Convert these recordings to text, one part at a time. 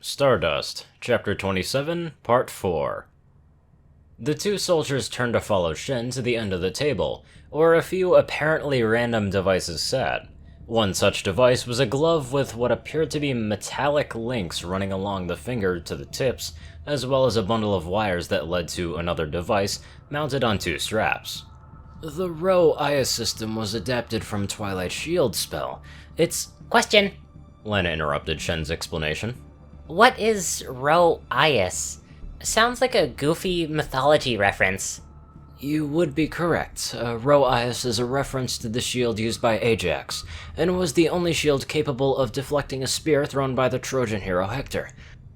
Stardust, Chapter 27, Part 4. The two soldiers turned to follow Shen to the end of the table, where a few apparently random devices sat. One such device was a glove with what appeared to be metallic links running along the finger to the tips, as well as a bundle of wires that led to another device mounted on two straps. The Rho Aya system was adapted from Twilight's shield spell. It's... Question. Lena interrupted Shen's explanation. What is Ro-Ias? Sounds like a goofy mythology reference. You would be correct. Ro-Ias is a reference to the shield used by Ajax, and was the only shield capable of deflecting a spear thrown by the Trojan hero Hector.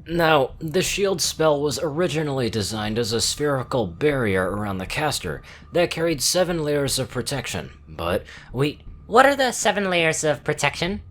Now, the shield spell was originally designed as a spherical barrier around the caster that carried 7 layers of protection, but What are the 7 layers of protection?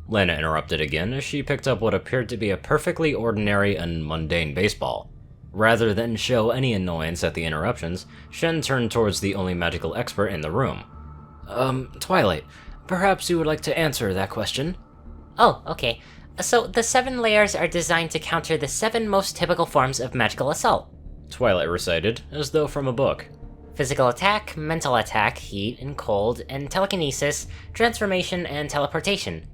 Lena interrupted again as she picked up what appeared to be a perfectly ordinary and mundane baseball. Rather than show any annoyance at the interruptions, Shen turned towards the only magical expert in the room. Twilight, perhaps you would like to answer that question? Oh, okay. So the 7 layers are designed to counter the 7 most typical forms of magical assault. Twilight recited, as though from a book. Physical attack, mental attack, heat and cold, and telekinesis, transformation, and teleportation.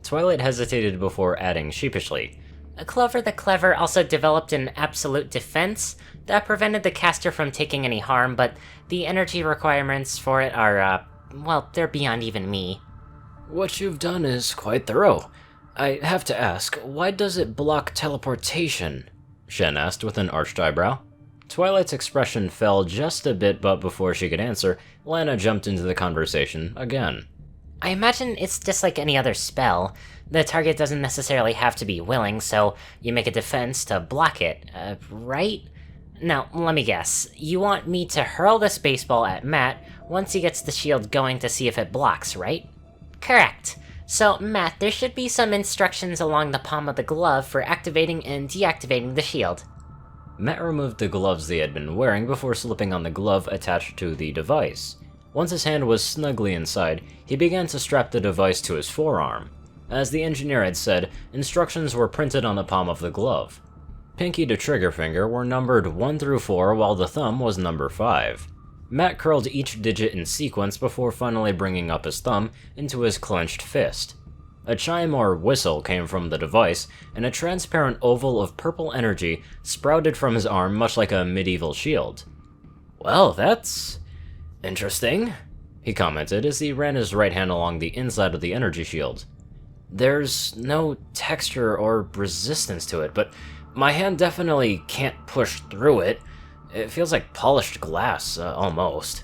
Twilight hesitated before adding sheepishly. Clover the Clever also developed an absolute defense that prevented the caster from taking any harm, but the energy requirements for it are, they're beyond even me. What you've done is quite thorough. I have to ask, why does it block teleportation? Shen asked with an arched eyebrow. Twilight's expression fell just a bit, but before she could answer, Lana jumped into the conversation again. I imagine it's just like any other spell. The target doesn't necessarily have to be willing, so you make a defense to block it, right? Now, let me guess. You want me to hurl this baseball at Matt once he gets the shield going to see if it blocks, right? Correct. So, Matt, there should be some instructions along the palm of the glove for activating and deactivating the shield. Matt removed the gloves they had been wearing before slipping on the glove attached to the device. Once his hand was snugly inside, he began to strap the device to his forearm. As the engineer had said, instructions were printed on the palm of the glove. Pinky to trigger finger were numbered 1 through 4, while the thumb was number 5. Matt curled each digit in sequence before finally bringing up his thumb into his clenched fist. A chime or whistle came from the device, and a transparent oval of purple energy sprouted from his arm much like a medieval shield. Well, that's... interesting, he commented as he ran his right hand along the inside of the energy shield. There's no texture or resistance to it, but my hand definitely can't push through it. It feels like polished glass, almost.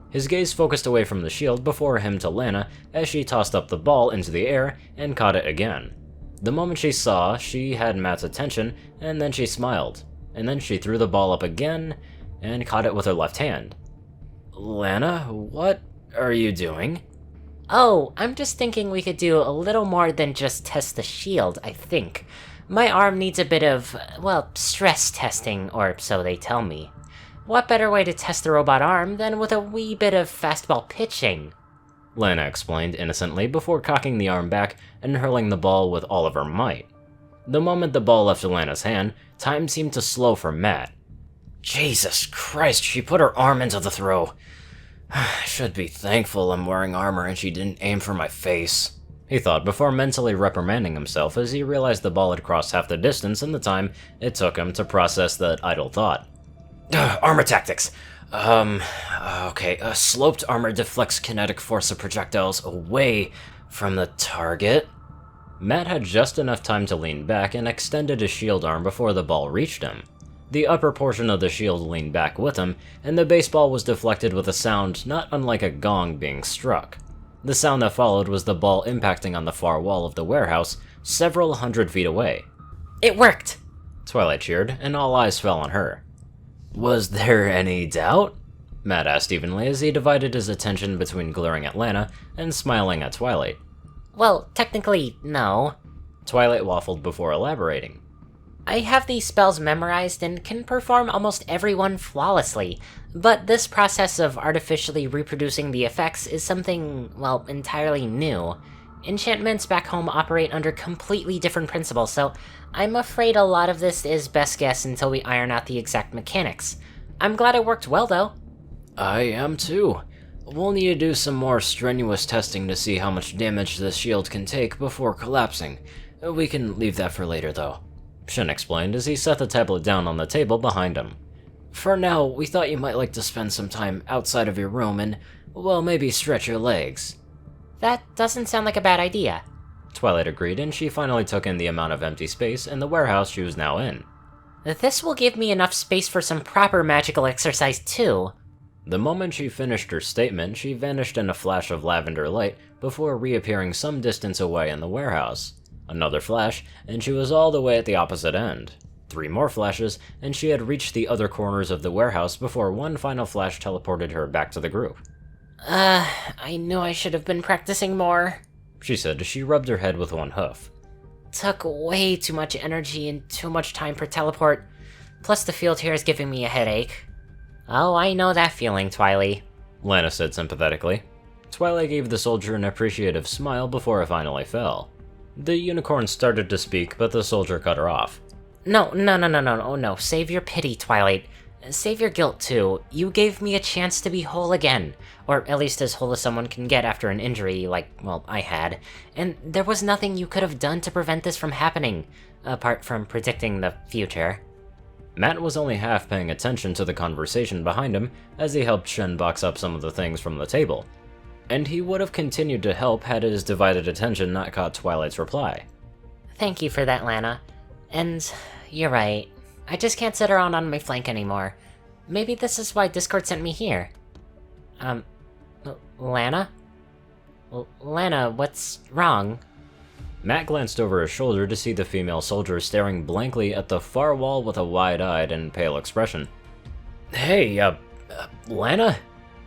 His gaze focused away from the shield before him to Lana as she tossed up the ball into the air and caught it again. The moment she saw, she had Matt's attention, and then she smiled. And then she threw the ball up again and caught it with her left hand. Lana, what are you doing? Oh, I'm just thinking we could do a little more than just test the shield, I think. My arm needs a bit of, stress testing, or so they tell me. What better way to test the robot arm than with a wee bit of fastball pitching? Lana explained innocently before cocking the arm back and hurling the ball with all of her might. The moment the ball left Lana's hand, time seemed to slow for Matt. Jesus Christ, she put her arm into the throw. I should be thankful I'm wearing armor and she didn't aim for my face, he thought before mentally reprimanding himself as he realized the ball had crossed half the distance in the time it took him to process that idle thought. Armor tactics. Okay, sloped armor deflects kinetic force of projectiles away from the target. Matt had just enough time to lean back and extended his shield arm before the ball reached him. The upper portion of the shield leaned back with him, and the baseball was deflected with a sound not unlike a gong being struck. The sound that followed was the ball impacting on the far wall of the warehouse, several hundred feet away. It worked! Twilight cheered, and all eyes fell on her. Was there any doubt? Matt asked evenly as he divided his attention between glaring at Lana and smiling at Twilight. Well, technically, no. Twilight waffled before elaborating. I have these spells memorized and can perform almost every one flawlessly, but this process of artificially reproducing the effects is something, entirely new. Enchantments back home operate under completely different principles, so I'm afraid a lot of this is best guess until we iron out the exact mechanics. I'm glad it worked well, though. I am too. We'll need to do some more strenuous testing to see how much damage this shield can take before collapsing. We can leave that for later, though, Shen explained as he set the tablet down on the table behind him. For now, we thought you might like to spend some time outside of your room and, well, maybe stretch your legs. That doesn't sound like a bad idea. Twilight agreed, and she finally took in the amount of empty space in the warehouse she was now in. This will give me enough space for some proper magical exercise, too. The moment she finished her statement, she vanished in a flash of lavender light before reappearing some distance away in the warehouse. Another flash, and she was all the way at the opposite end. 3 more flashes, and she had reached the other corners of the warehouse before one final flash teleported her back to the group. I knew I should have been practicing more, she said as she rubbed her head with one hoof. Took way too much energy and too much time per teleport. Plus the field here is giving me a headache. Oh, I know that feeling, Twilight, Lana said sympathetically. Twilight gave the soldier an appreciative smile before it finally fell. The unicorn started to speak, but the soldier cut her off. No, save your pity, Twilight. Save your guilt, too. You gave me a chance to be whole again. Or at least as whole as someone can get after an injury like, well, I had. And there was nothing you could have done to prevent this from happening, apart from predicting the future. Matt was only half paying attention to the conversation behind him as he helped Shen box up some of the things from the table. And he would have continued to help had his divided attention not caught Twilight's reply. Thank you for that, Lana. And you're right. I just can't sit around on my flank anymore. Maybe this is why Discord sent me here. Lana? Lana, what's wrong? Matt glanced over his shoulder to see the female soldier staring blankly at the far wall with a wide-eyed and pale expression. Hey, Lana?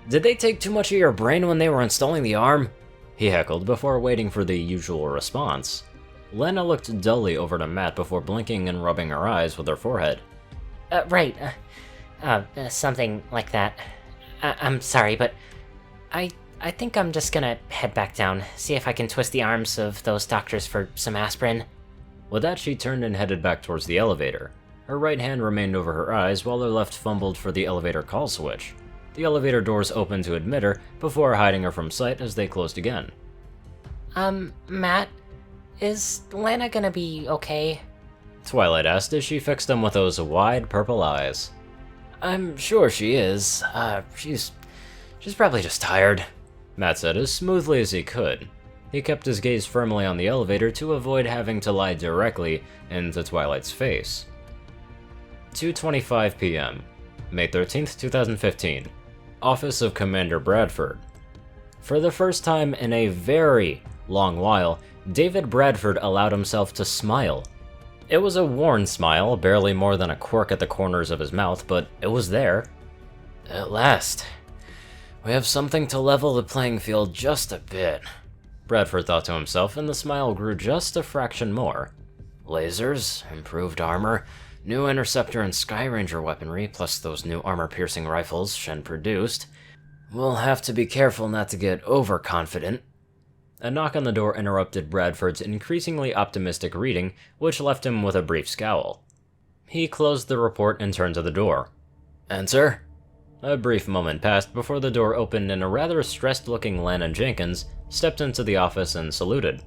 Did they take too much of your brain when they were installing the arm? He heckled before waiting for the usual response. Lana looked dully over to Matt before blinking and rubbing her eyes with her forehead. Right. Something like that. I'm sorry, but I think I'm just gonna head back down, see if I can twist the arms of those doctors for some aspirin. With that, she turned and headed back towards the elevator. Her right hand remained over her eyes while her left fumbled for the elevator call switch. The elevator doors opened to admit her before hiding her from sight as they closed again. Matt? Is Lana gonna be okay? Twilight asked as she fixed him with those wide purple eyes. I'm sure she is. She's probably just tired, Matt said as smoothly as he could. He kept his gaze firmly on the elevator to avoid having to lie directly into Twilight's face. 2:25 p.m., May 13th, 2015. Office of Commander Bradford. For the first time in a very long while, David Bradford allowed himself to smile. It was a worn smile, barely more than a quirk at the corners of his mouth, but it was there. At last, we have something to level the playing field just a bit, Bradford thought to himself, and the smile grew just a fraction more. Lasers, improved armor, new interceptor and Skyranger weaponry, plus those new armor-piercing rifles Shen produced. We'll have to be careful not to get overconfident. A knock on the door interrupted Bradford's increasingly optimistic reading, which left him with a brief scowl. He closed the report and turned to the door. Enter. A brief moment passed before the door opened and a rather stressed-looking Lana Jenkins stepped into the office and saluted.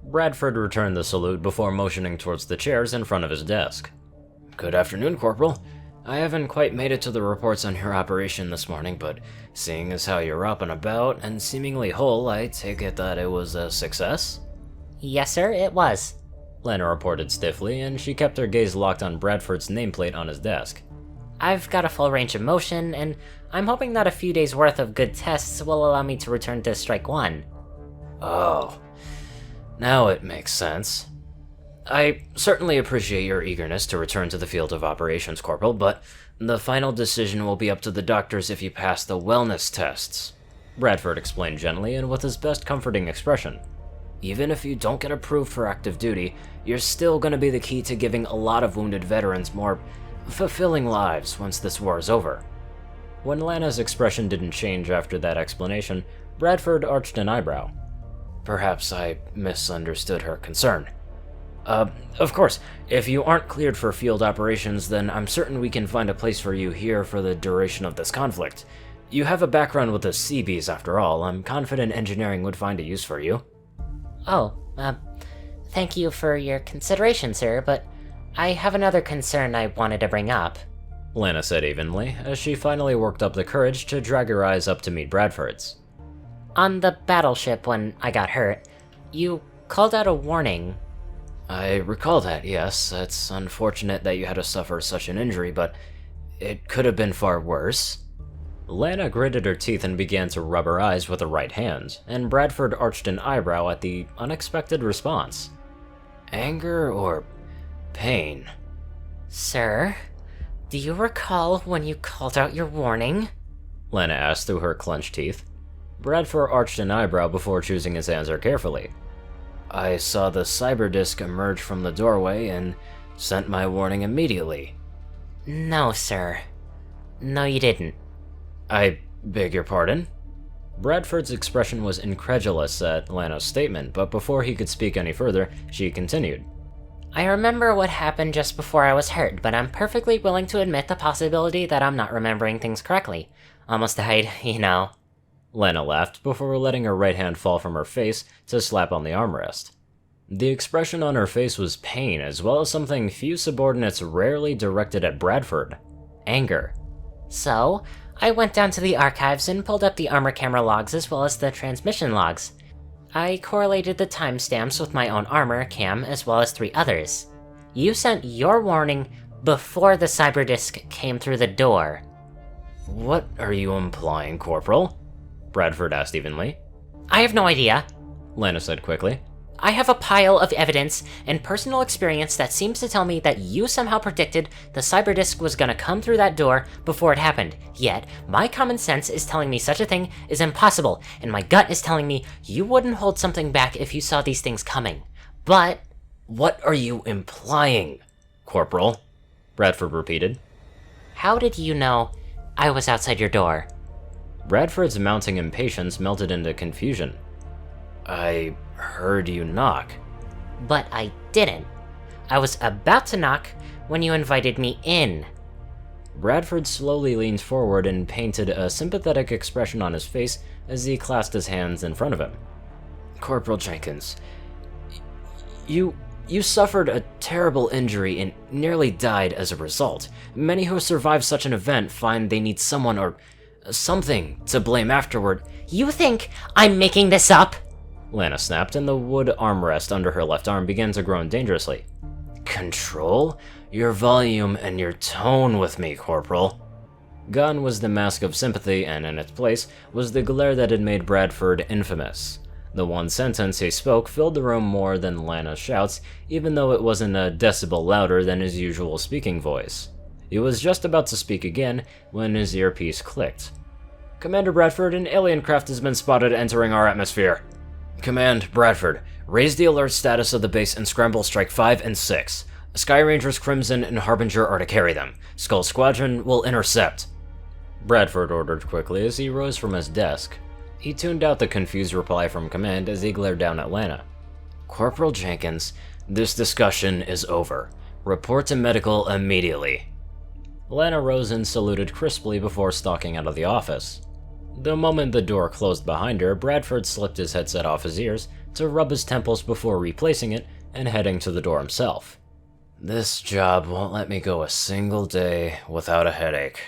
Bradford returned the salute before motioning towards the chairs in front of his desk. Good afternoon, Corporal. I haven't quite made it to the reports on your operation this morning, but seeing as how you're up and about and seemingly whole, I take it that it was a success? Yes, sir, it was, Lana reported stiffly, and she kept her gaze locked on Bradford's nameplate on his desk. I've got a full range of motion, and I'm hoping that a few days' worth of good tests will allow me to return to Strike 1. Oh, now it makes sense. I certainly appreciate your eagerness to return to the field of operations, Corporal, but the final decision will be up to the doctors if you pass the wellness tests, Bradford explained gently and with his best comforting expression. Even if you don't get approved for active duty, you're still going to be the key to giving a lot of wounded veterans more fulfilling lives once this war is over. When Lana's expression didn't change after that explanation, Bradford arched an eyebrow. Perhaps I misunderstood her concern. Of course, if you aren't cleared for field operations, then I'm certain we can find a place for you here for the duration of this conflict. You have a background with the Seabees after all. I'm confident engineering would find a use for you. Oh, thank you for your consideration, sir, but I have another concern I wanted to bring up. Lana said evenly, as she finally worked up the courage to drag her eyes up to meet Bradford's. On the battleship when I got hurt, you called out a warning. I recall that, yes. It's unfortunate that you had to suffer such an injury, but it could have been far worse. Lana gritted her teeth and began to rub her eyes with her right hand, and Bradford arched an eyebrow at the unexpected response. Anger or pain? Sir, do you recall when you called out your warning? Lana asked through her clenched teeth. Bradford arched an eyebrow before choosing his answer carefully. I saw the cyber disc emerge from the doorway and sent my warning immediately. No, sir. No, you didn't. I beg your pardon? Bradford's expression was incredulous at Lana's statement, but before he could speak any further, she continued. I remember what happened just before I was hurt, but I'm perfectly willing to admit the possibility that I'm not remembering things correctly. Almost died, you know. Lana laughed before letting her right hand fall from her face to slap on the armrest. The expression on her face was pain, as well as something few subordinates rarely directed at Bradford: anger. So, I went down to the archives and pulled up the armor camera logs as well as the transmission logs. I correlated the timestamps with my own armor cam as well as 3 others. You sent your warning before the cyberdisc came through the door. What are you implying, Corporal? Bradford asked evenly. I have no idea, Lana said quickly. I have a pile of evidence and personal experience that seems to tell me that you somehow predicted the cyberdisc was gonna come through that door before it happened. Yet, my common sense is telling me such a thing is impossible, and my gut is telling me you wouldn't hold something back if you saw these things coming. But... What are you implying, Corporal? Bradford repeated. How did you know I was outside your door? Bradford's mounting impatience melted into confusion. I heard you knock. But I didn't. I was about to knock when you invited me in. Bradford slowly leaned forward and painted a sympathetic expression on his face as he clasped his hands in front of him. Corporal Jenkins, you suffered a terrible injury and nearly died as a result. Many who survive such an event find they need someone or something to blame afterward. You think I'm making this up? Lana snapped, and the wood armrest under her left arm began to groan dangerously. Control your volume and your tone with me, Corporal. Gone was the mask of sympathy, and in its place was the glare that had made Bradford infamous. The one sentence he spoke filled the room more than Lana's shouts, even though it wasn't a decibel louder than his usual speaking voice. He was just about to speak again when his earpiece clicked. Commander Bradford, an alien craft has been spotted entering our atmosphere. Command, Bradford, raise the alert status of the base and scramble strike 5 and 6. Sky Rangers Crimson and Harbinger are to carry them. Skull Squadron will intercept. Bradford ordered quickly as he rose from his desk. He tuned out the confused reply from command as he glared down at Lana. Corporal Jenkins, this discussion is over. Report to medical immediately. Lana rose and saluted crisply before stalking out of the office. The moment the door closed behind her, Bradford slipped his headset off his ears to rub his temples before replacing it and heading to the door himself. This job won't let me go a single day without a headache.